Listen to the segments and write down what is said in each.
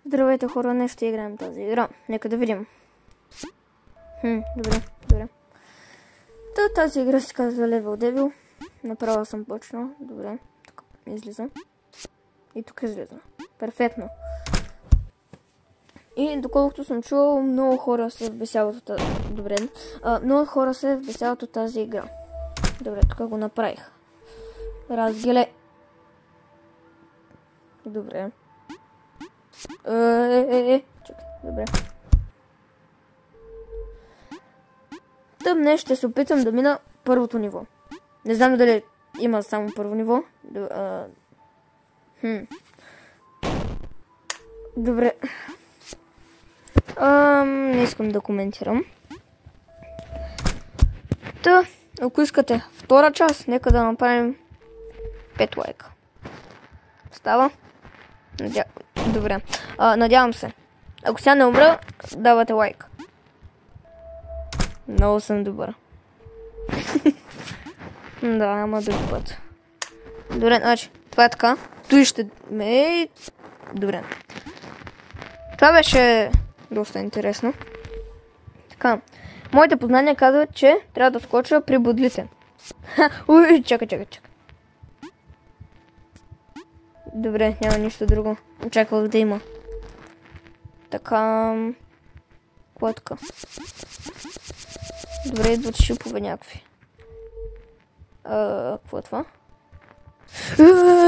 Здравейте хора, днес ще играем тази игра. Нека да видим. Добре. Тази игра се казва Level Devil. Направо съм почнал. Добре, тук излиза. И тук излиза. Перфектно. И доколкото съм чувал, много хора се вбесяват от тази... Добре. Много хора се вбесяват от тази игра. Добре, тук го направих. Разгеле. Добре. Чакай, добре. Тъм днес ще се опитам да мина първото ниво. Не знам дали има само първо ниво. Добре. Не искам да коментирам. Ако искате втора част, нека да направим 5 лайка. Става? Добре. Надявам се. Ако сега не умра, давате лайк. Много съм добър. Да, ама друг път. Добре, значи, това е така. Той ще... Добре. Това беше доста интересно. Така. Моите познания казват, че трябва да скоча при бодлите. Уй, чакай. Добре, няма нищо друго. Очаквах да има. Така... Какво е така? Добре, идват шипове някакви. Какво е това?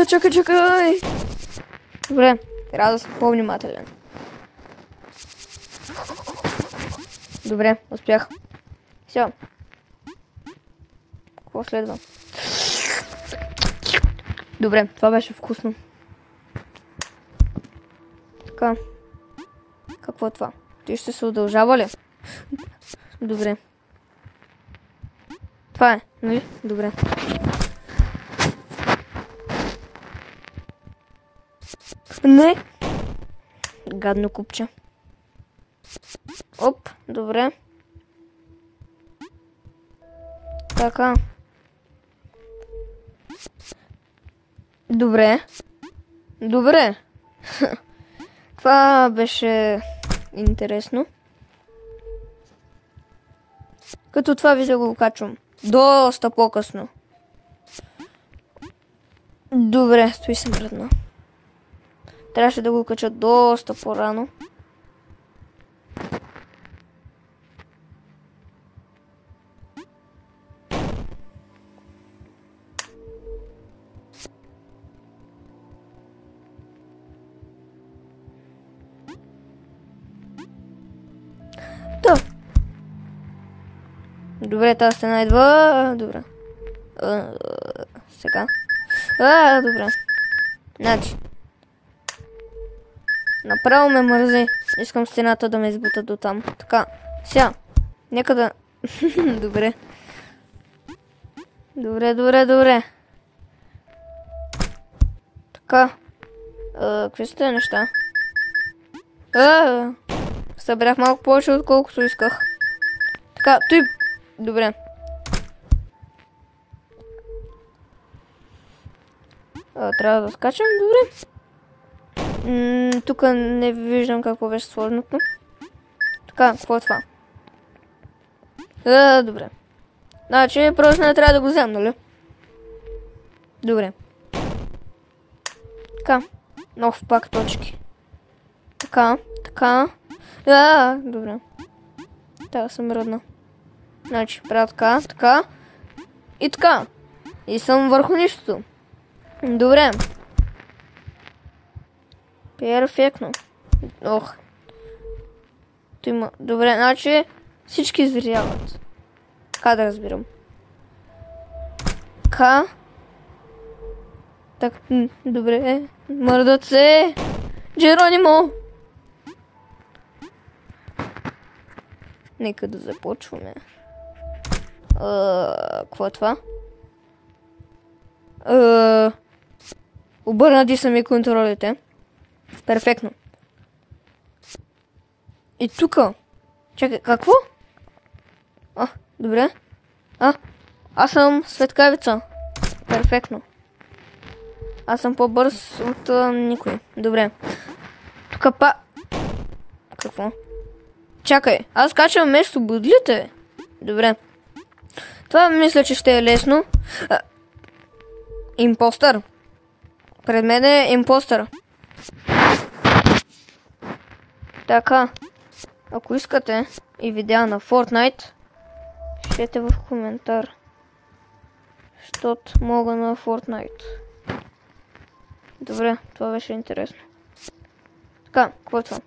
Чакай! Добре, трябва да съм по-внимателен. Добре, успях. Все. Какво следва? Добре, това беше вкусно. Така. Какво е това? Ти ще се удължава ли? Добре. Това е, нали? Добре. Не! Гадно купче. Оп, добре. Така. Добре. Това беше интересно. Като това видео го качвам доста по-късно. Добре, стои се мръдна. Трябваше да го кача доста по-рано. Добре, тази стена идва. Добре. Сега. Добре. Значи. Направо ме мързи. Искам стената да ме избута до там. Така. Сега. Нека да... Добре. Добре. Така. Какви са тези неща? Събрах малко повече, отколкото исках. Така, той... Добре. Трябва да скачам, добре. Тук не виждам какво беше сложното. Така, какво е това? Добре. Значи, просто не трябва да го взем, нали? Добре. Така. Нов пак точки. Така. Добре. Така съм родна. Значи, правя така. И така. И съм върху нищото. Добре. Перфектно. Добре, значи всички изверяват. Така да разбирам. Так, добре. Мърдат се. Джеронимо. Нека да започваме. Какво е това? Обърнати са ми контролите. Перфектно. И тука. Чакай, какво? Добре. Аз съм светкавица. Перфектно. Аз съм по-бърз от никой. Добре. Тук Какво? Чакай, аз качвам вместо будлите. Добре. Това мисля, че ще е лесно. Импостър. Пред мен е импостър. Така. Ако искате и видеа на Fortnite, пишете в коментар. Щото мога на Fortnite. Добре, това беше интересно. Така, какво е това?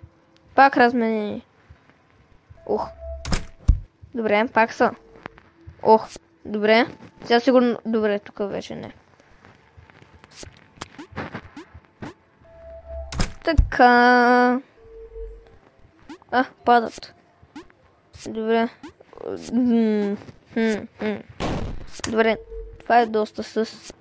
Пак разменени. Ох. Добре, пак са. Ох, добре. Сега сигурно... Добре, тук вече не. Така. Падат. Добре. Добре, това е доста с...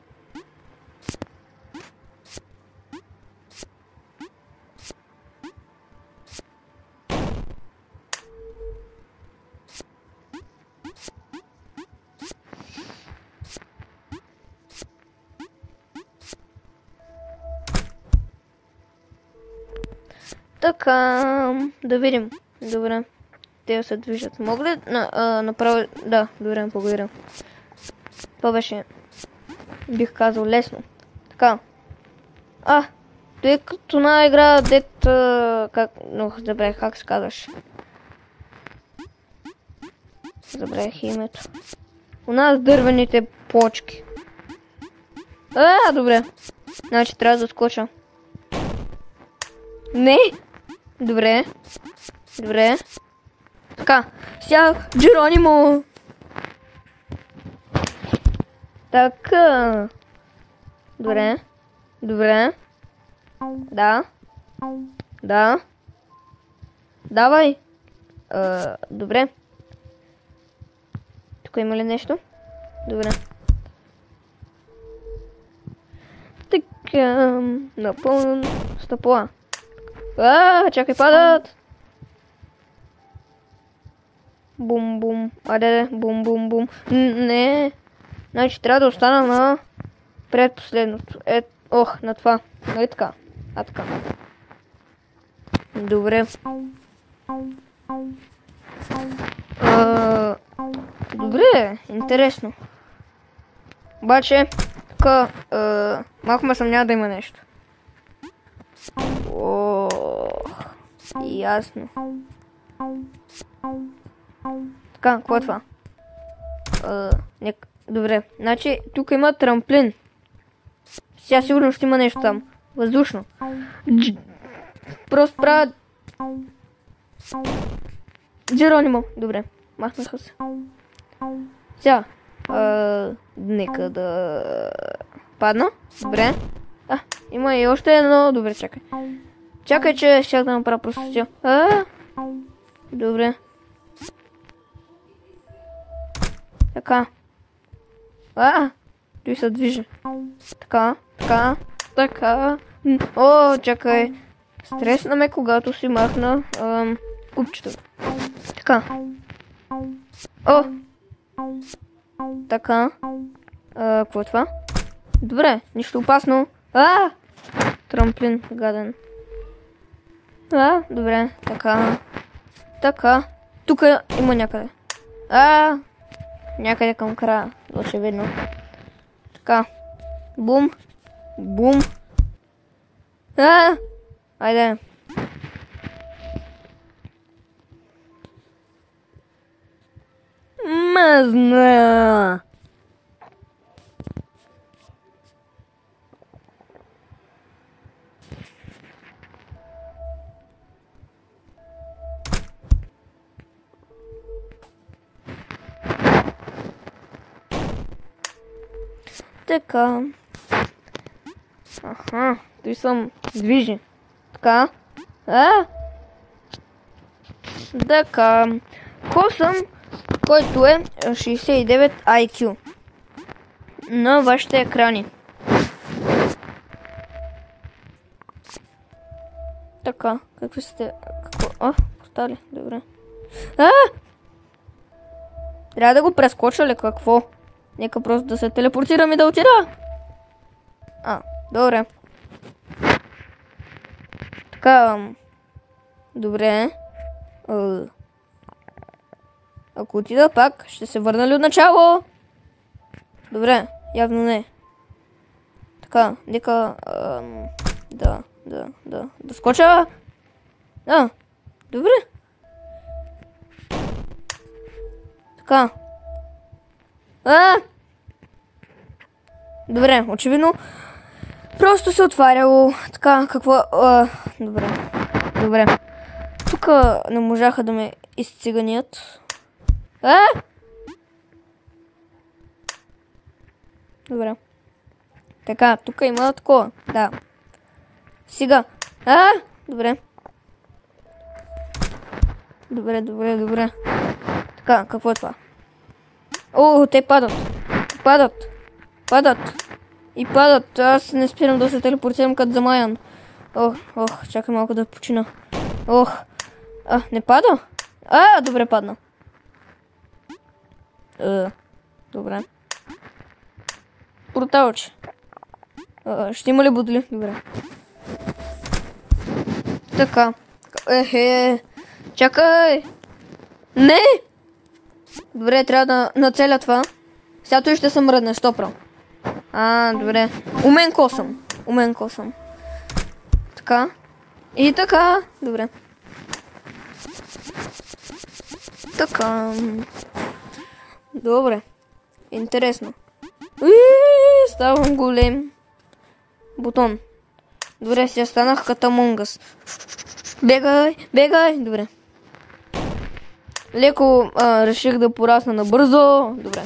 Така, да видим. Добре. Те се движат. Мога ли направя... Да, добре, благодаря. Това беше, бих казал, лесно. Така. Той е като една игра, как... Но, забравих как се казваш. Забравих името. У нас дървените почки. Добре. Значи трябва да скоча. Не! Добре. Добре. Така. Сега, Джеронимо! Така. Добре. Добре. Да. Да. Давай. Добре. Тук има ли нещо? Добре. Така. Напълно стъпла. Чакай, падат! Бум-бум. Айде, бум-бум-бум. Не. Значи трябва да остана на предпоследното. На това. Нали така? Така. Добре. Добре, интересно. Обаче, така, малко ме съмнява да има нещо. Ясно. Така, какво е това? Добре, значи тук има трамплин. Сега сигурно ще има нещо там. Въздушно. Просто правят... Джеронимо. Добре, махнаха се. Сега. Нека да... Падна. Добре. Има и още едно. Добре, чакай. Чакай, че ще да направя просто сега. Добре. Така. Той се движи. Така, така, така. Чакай. Стресна ме, когато си махна купчето. Така. Така. Какво е това? Добре, нищо опасно. Трамплин, гаден. Добре, така. Така. Тук има някъде. Някъде към края. Очевидно. Така. Бум. Бум. Айде. Мазна. Така. Той съм движи. Така. Така. Косъм, който е 69 IQ на вашите екрани. Така. Какви сте? Какво? Остали. Добре. Трябва да го прескоча ли какво? Нека просто да се телепортирам и да отида. Добре. Така. Добре. Ако отида пак, ще се върна ли от начало? Добре, явно не. Така, нека... Да скоча. Добре. Така. Добре, очевидно. Просто се отваряло. Така, какво... Добре. Тук не можаха да ме изциганят. Добре. Така, тук има такова. Да. Сега. Добре. Добре. Така, какво е това? Те падат. И падат. Аз не спирам да се телепортирам като замаян. Чакай малко да почина. Не пада? Добре, падна. Добре. Порталче. Ще има ли бодли? Добре. Така. Чакай! Не! Добре, трябва да нацеля това. Сега той ще се мръдне, що право? Добре. Умен косъм. Така. И така. Добре. Така. Добре. Интересно. Ставам голем. Бутон. Добре, сега станах като Among Us. Бегай. Добре. Леко реших да порасна набързо. Добре.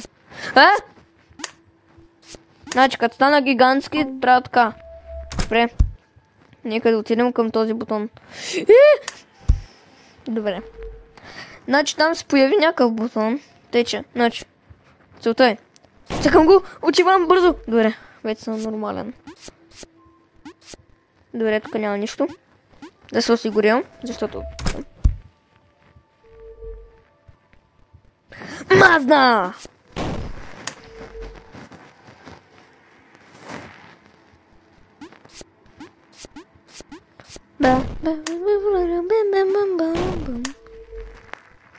Значи, като стана гигантски, правя така. Добре. Нека да отидем към този бутон. Добре. Значи, там се появи някакъв бутон. Тече. Значи, целта е. Чакам го, отивам бързо. Добре, вече съм нормален. Добре, тук няма нищо. Да се осигурям, защото... Мазна!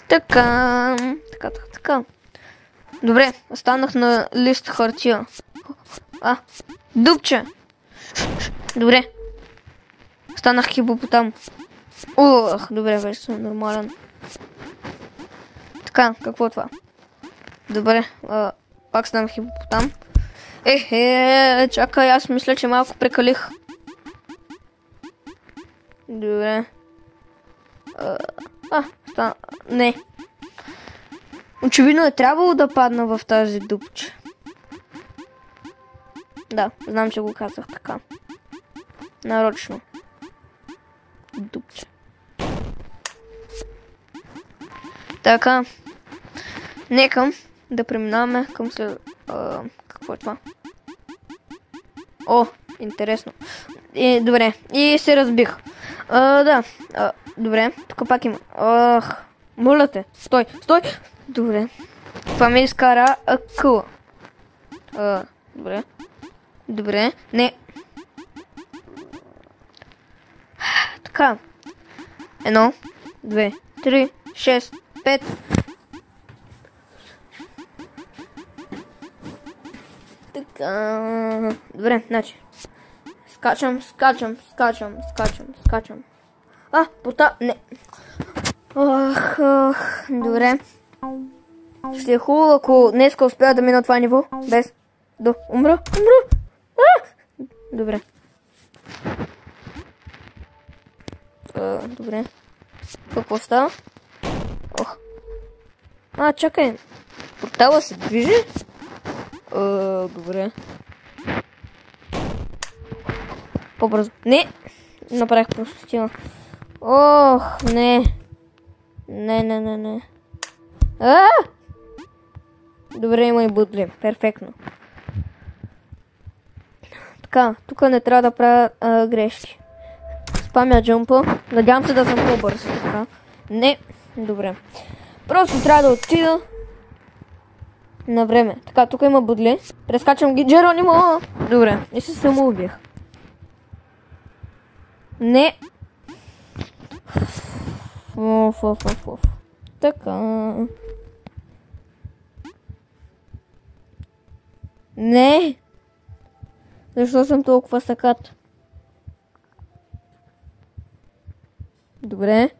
Така. Добре, останах на лист хартия. Дупче! Добре. Станах хипопотам. Добре, вече съм нормален. Така, какво е това? Добре, пак станах хипопотам. Чакай, аз мисля, че малко прекалих. Добре. Не. Очевидно е трябвало да падна в тази дупче. Да, знам, че го казах така. Нарочно. Дупче. Така. Нека да преминаваме към след... какво е това? Интересно. Добре. И се разбих. Да. Добре. Тук пак има. Моля те. Стой. Добре. Това ми изкара къла. Добре. Не. Така. 1, 2, 3, 6, 5. Така. Добре, значи. Скачам. Не. Добре. Ще е хубаво, ако днеска успея да мина това ниво, без да умра. Добре. Добре. Какво става? Чакай. Портала се движи? Добре. По-бързо. Не! Направих просто стила. Не. Не. Добре, има и бутли. Перфектно. Така, тук не трябва да правя грешки. Спамя джампа. Надявам се да съм по-бърз. Така. Не. Добре. Просто трябва да отида на време. Така, тук има бутли. Прескачам ги. Джеронимо! Добре. И се самоубих. Не. Оф. Така. Не! Защо съм толкова сакат? Добре.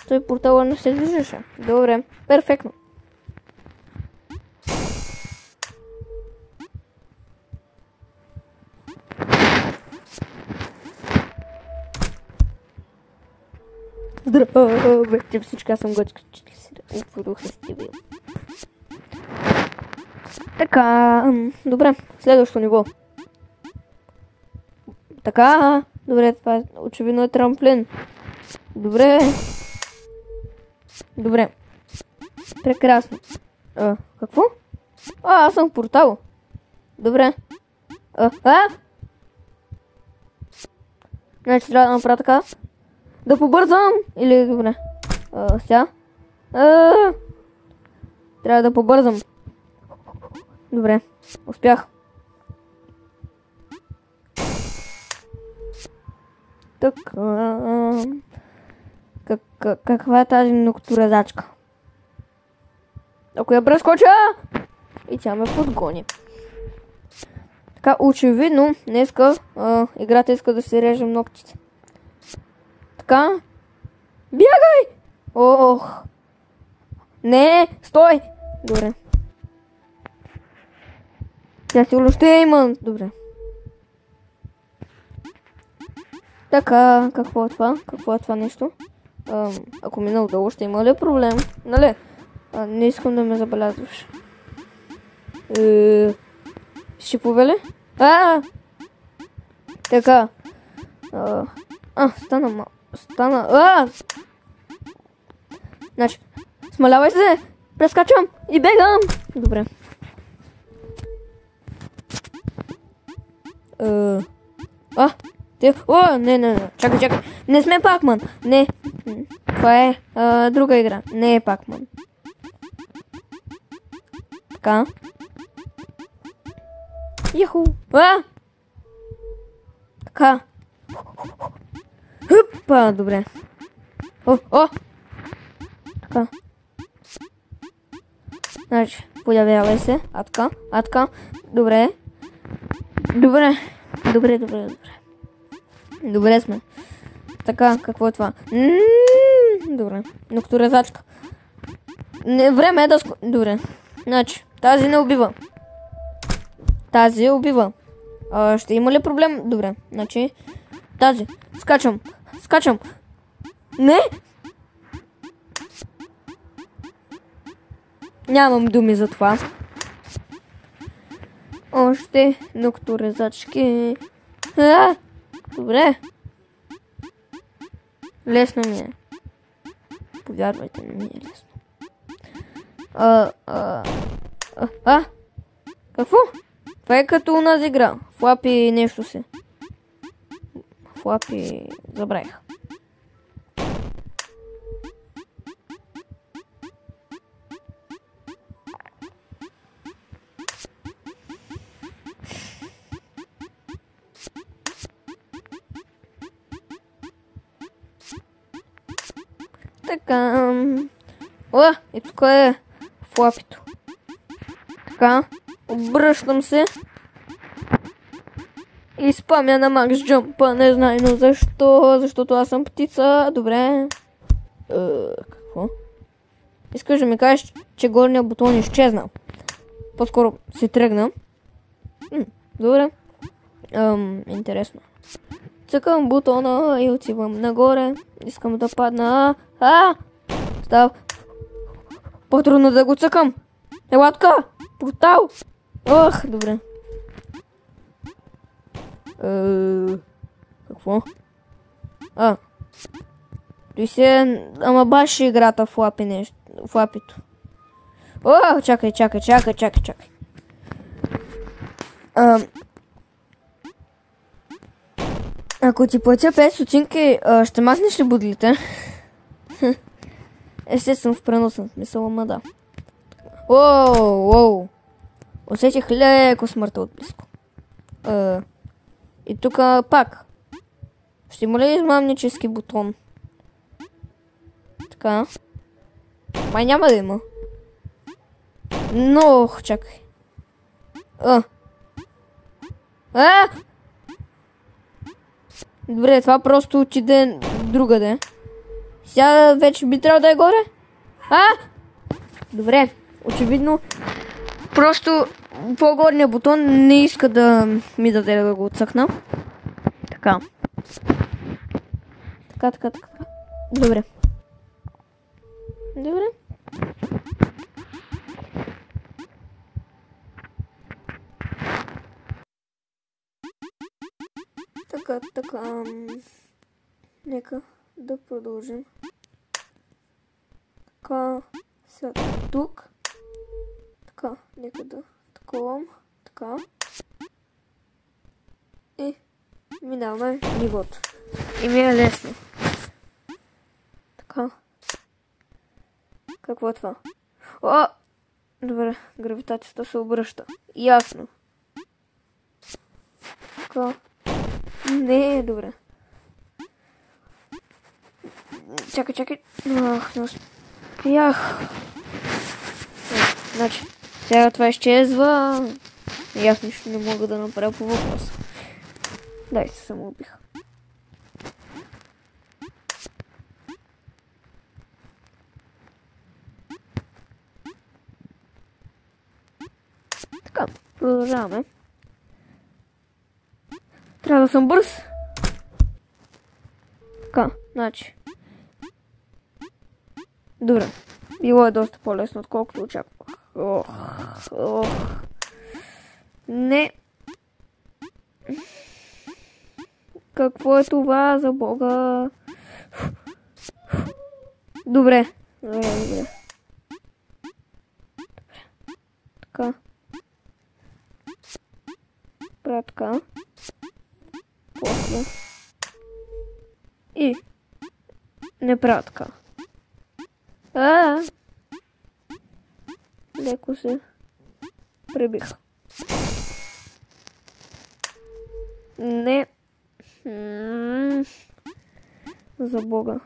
Той портала не се движеше. Добре, перфектно. Здравейте всички, аз съм Готик. Така, добре, следващото ниво. Така, добре, това очевидно е трамплин. Добре. Прекрасно. Какво? Аз съм в портал. Добре. Значи трябва да направя така. Да побързам! Или добре. Сега. Трябва да побързам. Добре. Успях. Така. Каква е тази нокторезачка? Ако я прескоча! И тя ме подгони. Така, очевидно, днеска играта иска да си режем ногтите. Така. Бягай! Ох! Не! Стой! Добре. Тя сигурно ще има. Добре. Така, какво е това? Какво е това нещо? Ако мина отдолу, ще има ли проблем? Нали? Не искам да ме забелязваш. Шипове ли? Така. Стана. Значи, смалявай се! Прескачам и бегам! Добре. Не. Чакай. Не сме Пакман. Не. Това е друга игра. Не е Пакман. Така. Яху. Така. Хъпа, добре. Така. Значи, подявявай се. Атка. Добре. Добре сме. Така, какво е това? Добре. Нокторезачка. Време е да Добре. Значи, тази не убива. Тази убива. Ще има ли проблем? Добре. Значи, тази. Скачам. Не! Нямам думи за това. Още нокторезачки. Добре. Лесно ми е. Повярвайте, не ми е лесно. Какво? Това е като у нас игра. Флапи нещо си. Флапи забравих. Така. И тук е флапито. Така. Обръщам се. И спамя на макс джампа. Не знам защо. Защото аз съм птица. Добре. Какво? Искаш да ми кажеш, че горният бутон изчезна. По-скоро се тръгна. Добре. Интересно. Цъкам бутона и отивам нагоре. Искам да падна. Става по-трудно да го цъкам. Елатка! Портал! Добре. Какво? Той се... Ама баш играта в лапи нещо. В лапито. Чакай. Ако ти платя 5 стотинки, ще махнеш ли будлите? Естествено в преносен смисъл, ама да. Усетих леко смъртта от близко. И тук пак. Ще има ли измамнически бутон? Така. Май няма да има. Но, чакай. Добре, това просто отиде другаде. Сега вече би трябвало да е горе. Добре, очевидно. Просто по-горния бутон не иска да ми даде да го отсъхна. Така. Така. Добре. Така. Нека да продължим. Така. Сега тук. Така. Нека да таковам. Така. И минаваме нивото. И ми е лесно. Така. Какво е това? Добре, гравитацията се обръща. Ясно. Така. Не, добре. Чакай. Не успях. Значи, сега това изчезва. И аз нищо не мога да направя по въпроса. Дай се самоубих. Така, продължаваме. Трябва да съм бърз. Така, значи. Добре. Било е доста по-лесно, отколкото очаквах. Не. Какво е това, за Бога? Добре. Така. Правя така. После. И. Не правя така. Леко се пребих. Не. За Бога.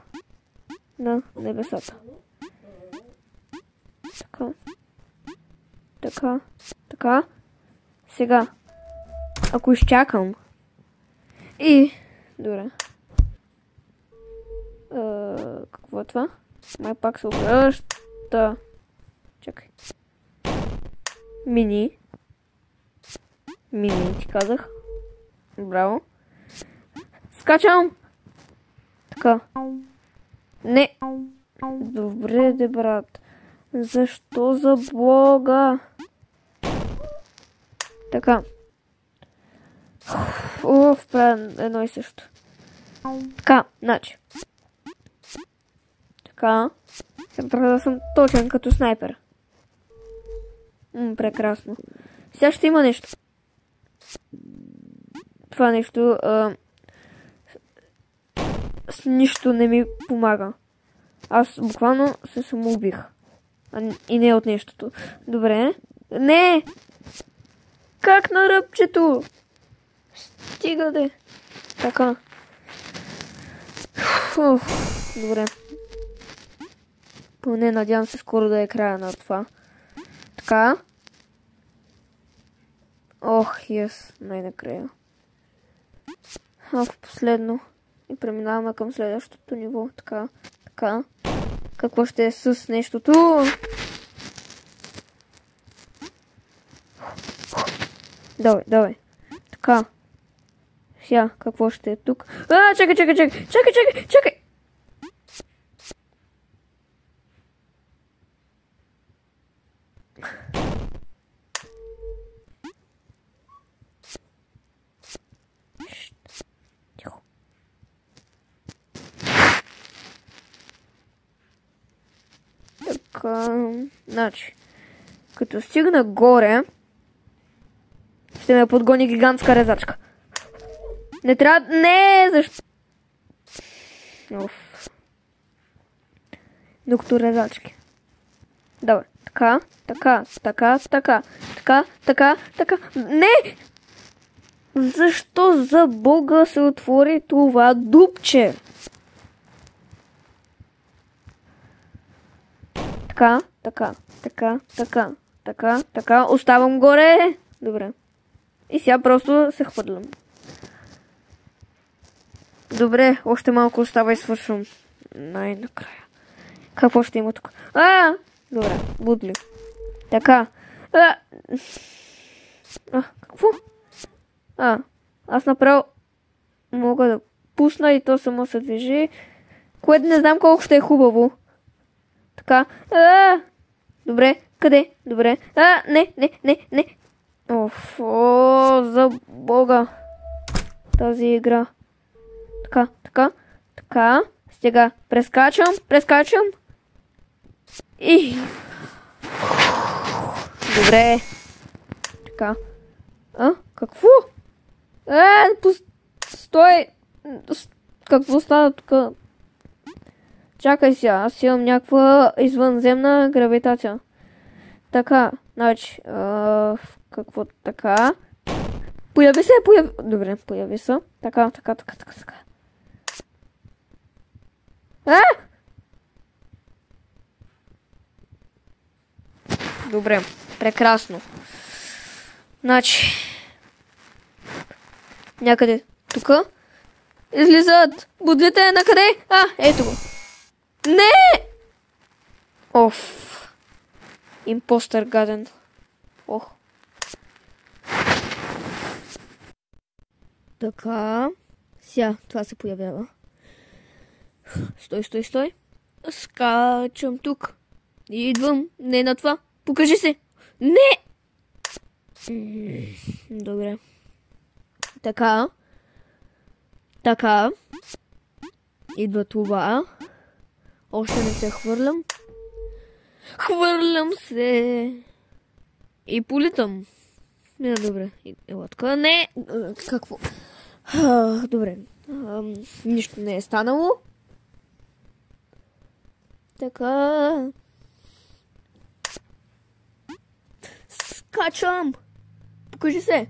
На небесата. Така. Сега. Ако изчакам. И. Добре. Какво е това? Май пак се обръща. Чакай. Мини, ти казах. Браво. Скачам. Така. Не. Добре, де, брат. Защо, за Бога? Така. Правя едно и също. Така, значи. Така. Сега трябва да съм точен като снайпер. Прекрасно. Сега ще има нещо. Това нещо с нищо не ми помага. Аз буквално се самоубих. И не от нещото. Добре. Не! Как на ръбчето? Стига де. Така. Добре. Поне надявам се скоро да е края на това. Така. Най-накрая. Последно. И преминаваме към следващото ниво. Така. Какво ще е с нещото? Давай. Така. Сега, какво ще е тук? Чакай! Тихо. Така, значи, като стигна горе, ще ме подгони гигантска резачка. Не трябва... Не, защо? Докато резачки. Давай. Така. Не! Защо, за Бога, се отвори това дупче? Така, така, така, така, така, така. Оставам горе. Добре. И сега просто се хвърлям. Добре, още малко остава и свършвам. Най-накрая. Какво ще има тук? Добре, будли. Така. Какво? Аз направо мога да пусна и то само се движи. Което не знам колко ще е хубаво. Така. Добре, къде? Добре. Не. За Бога. Тази игра. Така. Сега прескачам. И... Добре. Така. Какво? Стой! Какво стана тук? Чакай сега, аз имам някаква извънземна гравитация. Така, значи, какво така? Появи се. Добре, появи се. Така. Добре, прекрасно. Значи, някъде тук излизат будлите накъде? Ето го. Не! Импостър гаден. Така. Сега, това се появява. Стой. Скачам тук. Идвам. Не на това. Покажи се. Не! Добре. Така. Идва това. Още не се хвърлям. Хвърлям се. И политам. Добре. Ела така. Не. Какво? Добре. Нищо не е станало. Така. Скачам. Покажи се.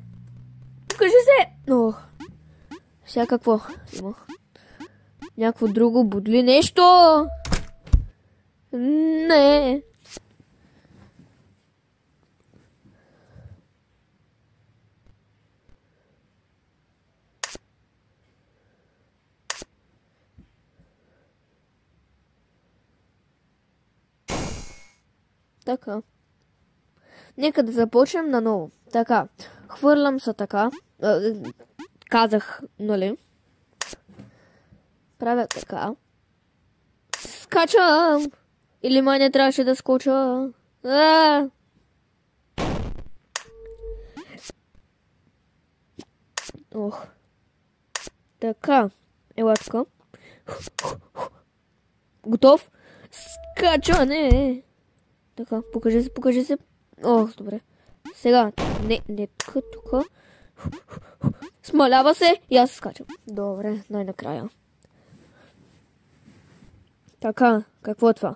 Сега какво има? Някакво друго будли нещо. Не. Така. Нека да започнем наново. Така. Хвърлям се така. Казах, нали? Правя така. Скачам! Или май не трябваше да скоча. Така. Ела така. Готов? Скачане! Така, покажи се. Добре. Сега, не тук. Смалява се и аз скачам. Добре, най-накрая. Така, какво е това?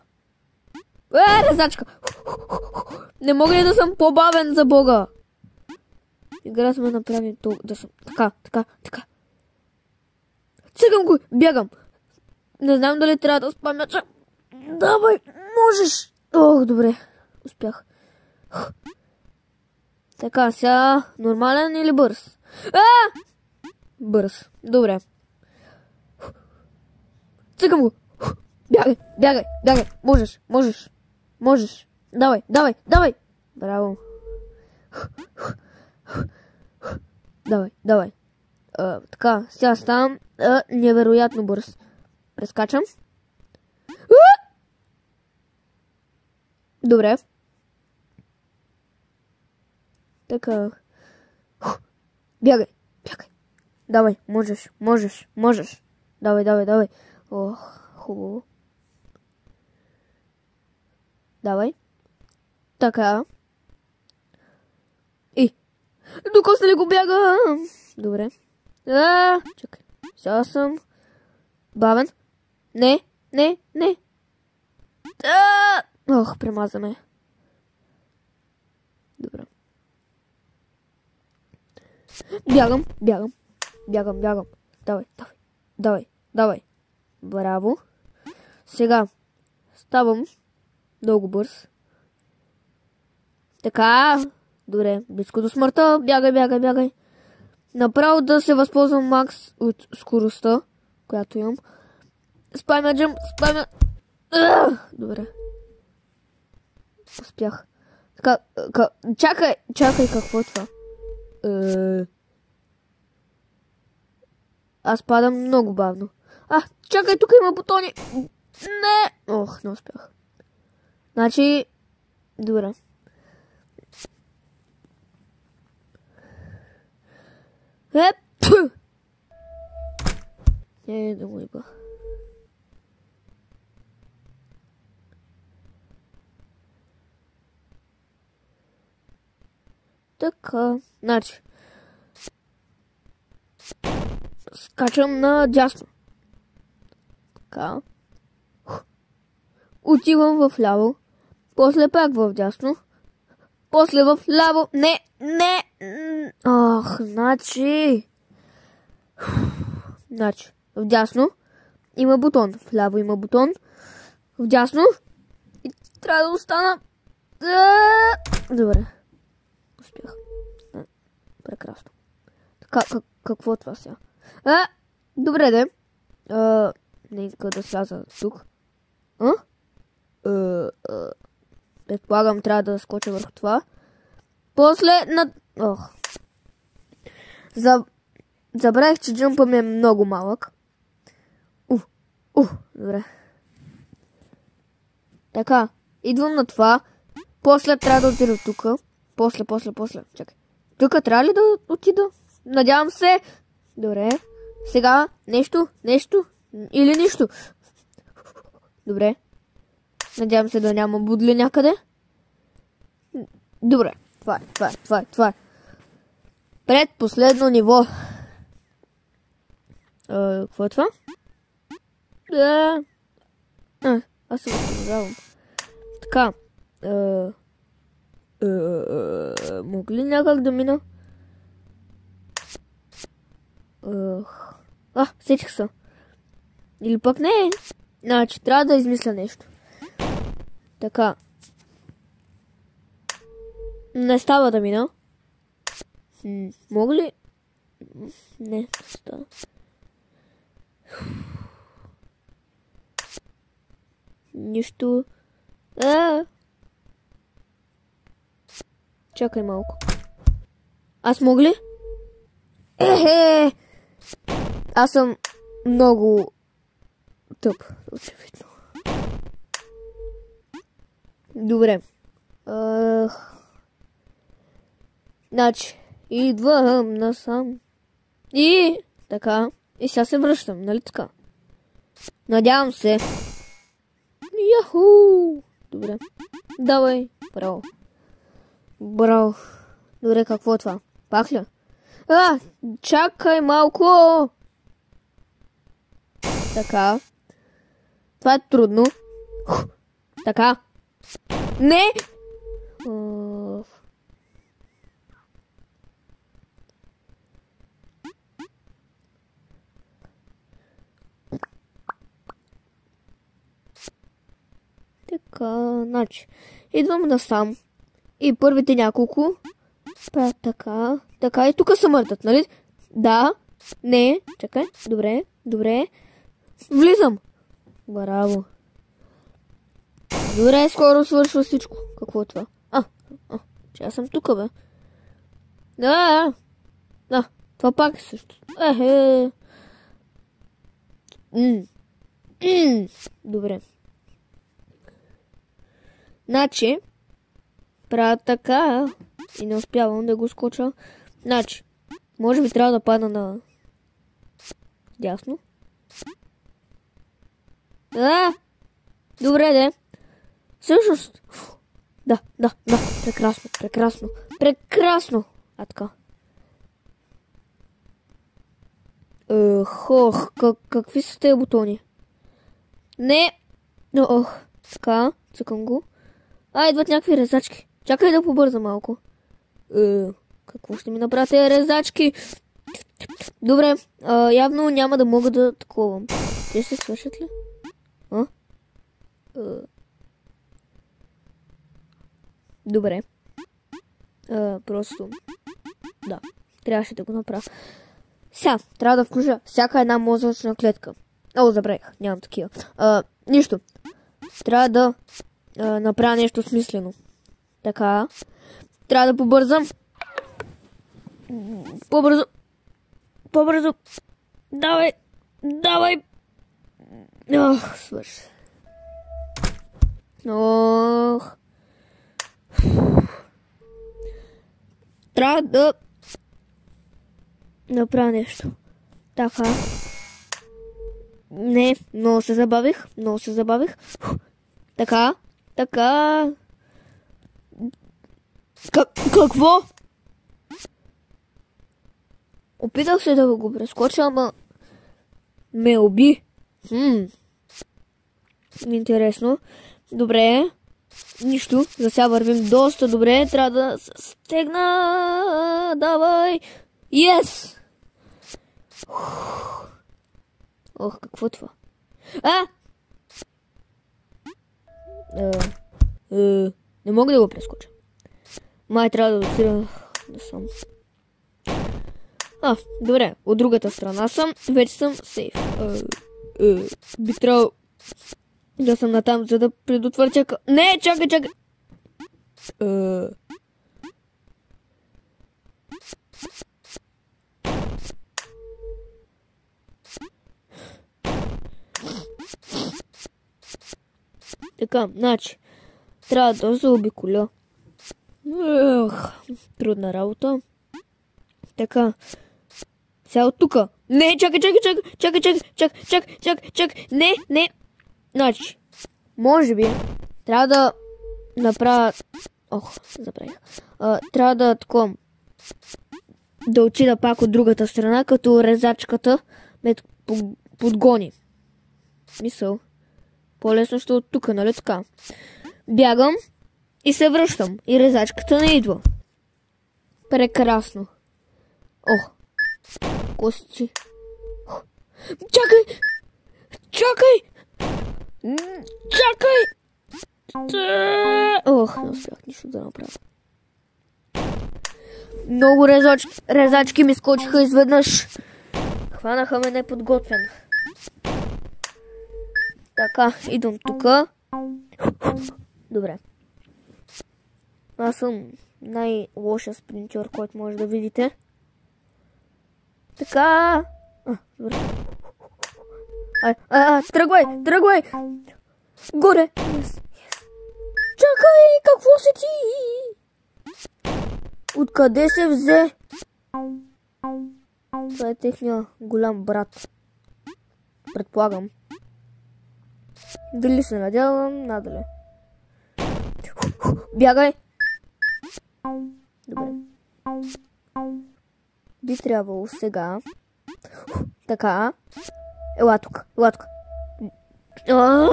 Резачка! Не мога ли да съм по-бавен, за Бога? Играта ме направи да съм така. Цигам го, бягам. Не знам дали трябва да спамя. Давай, можеш. Добре, успях. Така, сега нормален или бърз? Бърз, добре. Цикам го. Бягай. Можеш. Давай. Браво. Давай. Така, сега ставам невероятно бърз. Прескачам. Добре. Така. Бягай. Давай, можеш. Давай. Хубаво. Давай. Така. И. Докосна ли го бяга? Добре. Чакай. Сега съм бавен. Не. Премазаме. Добре. Бягам. Давай. Браво. Сега ставам много бърз. Така, добре, близко до смъртта, бягай. Направо да се възползвам макс от скоростта, която имам. Спайме джъмп. Добре. Успях. Така, чакай, какво е това? Аз падам много бавно. Чакай, тук има бутони. Не! Ох, не успях. Значи, добре. Да го иба. Така, значи. Скачам на дясно. Така. Отивам в ляво. После пак в дясно. После в ляво. Не. Значи, в дясно има бутон. В ляво има бутон. В дясно. И трябва да остана. Добре. Успях. Прекрасно. Така, какво е това сега? Добре, де. Не иска да сляза тук. Предполагам, трябва да скоча върху това. После на... Забравих, че джъмпът ми е много малък. Добре. Така, идвам на това. После трябва да отида тук. После. Чакай. Тук трябва ли да отида? Надявам се. Добре. Сега нещо. Или нищо. Добре. Надявам се да няма будли някъде. Добре. Това е. Предпоследно ниво. Какво е това? Аз се възстановявам. Така. Мога ли някак да мина? Сетих се. Или пък не. Значи, трябва да измисля нещо. Така. Не става да мина. Мога ли? Не става. Нищо. Чакай малко. Аз мога ли? Аз съм много тъп, очевидно. Добре. Значи, идвам насам. И така. И сега се връщам, нали така? Надявам се. Яху! Добре. Давай. Браво. Добре, какво е това? Пак ли? Чакай малко! Така. Това е трудно. Така. Не! Така, значи. Идвам насам. И първите няколко. Така и тук се мъртат, нали? Да. Не. Чакай. Добре. Влизам. Браво. Добре, скоро свършва всичко. Какво е това? Че аз съм тук, бе. Да. Това пак е също. Добре. Значи, правя така и не успявам да го скоча. Значи, може би трябва да падна на дясно. Добре, де. Всъщност. Да. Прекрасно. Така. Какви са тези бутони? Не. Така, цъкам го. Идват някакви резачки. Чакай да побърза малко. Какво ще ми направят тези резачки? Добре, явно няма да мога да таковам. Те ще свършат ли? Добре. Просто... Да. Трябваше да го направя. Сега, трябва да включа всяка една мозъчна клетка. О, забравих. Нямам такива. Нищо. Трябва да направя нещо смислено. Така. Трябва да побързам. По-бързо. По-бързо. Давай. Давай. Ох, свърши. Ох. Трябва да направя нещо. Така. Не, много се забавих. Много се забавих. Така. Така. Какво? Опитах се да го прескоча, ама ме уби. Интересно. Добре. Нищо. За сега вървим доста добре. Трябва да стегна. Давай. Yes! Ох, какво е това? Не мога да го прескоча. Май трябва да отида да съм. Добре. От другата страна съм. Вече съм сейф. Би трябвало да съм натам, за да предотвратя... Не, чакай! Така, значи, трябва да се обиколя. Трудна работа. Така. Сега от тука. Не, чакай. Не. Значи, може би, трябва да направя... Ох, забравих. Трябва да такова... Да отида пак от другата страна, като резачката ме подгони. Мисъл. По-лесно ще от тука, нали така? Бягам и се връщам. И резачката не идва. Прекрасно. Ох. Кости. Чакай! Ох, не успях нищо да направя. Много резачки ми скочиха изведнъж. Хванаха ме неподготвен. Така, идвам тука. Добре. Аз съм най-лошия спринтьор, който може да видите. Така. Добре. Тръгвай! Горе! Чакай, какво си ти? Откъде се взе? Това е техния голям брат. Предполагам. Дали се надявам? Надале. Бягай! Добре. Би трябвало сега. Така. Ела тук.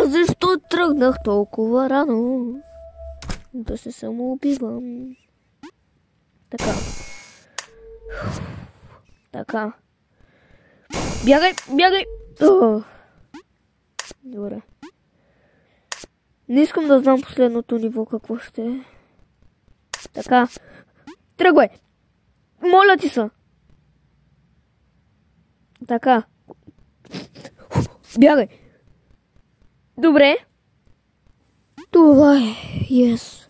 Защо тръгнах толкова рано? Да се самоубивам. Така. Бягай! Добре. Не искам да знам последното ниво какво ще е. Така. Тръгвай! Моля ти се! Така. Бягай! Добре. Това е. Yes.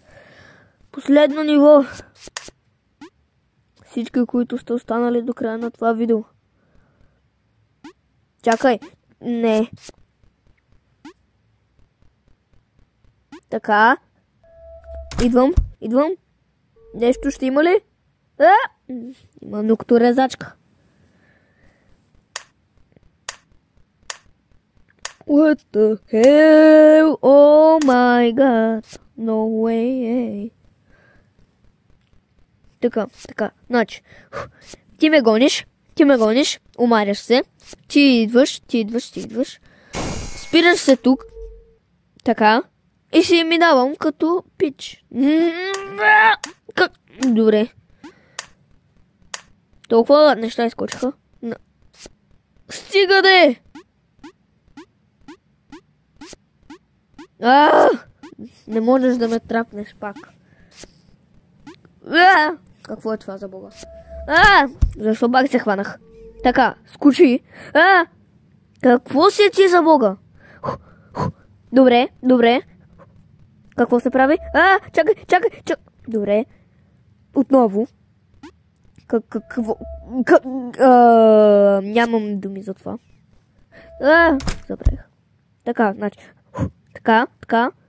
Последно ниво. Всички, които сте останали до края на това видео. Чакай. Не. Така. Идвам. Нещо ще има ли? Има нокторезачка. What the hell? Oh my god. No way. Така. Значи. Ти ме гониш. Умаряш се. Ти идваш. Спираш се тук. Така. И си минавам като пич. Добре. Толкова неща изкочиха. Стига де! Не можеш да ме трапнеш пак. Какво е това за бога? Защо бах се хванах? Така, скучи. Какво си ти за бога? Добре, добре. Какво се прави? Чакай. Добре. Отново. Какво? Нямам думи за това. Забравих. Така, значи. Така.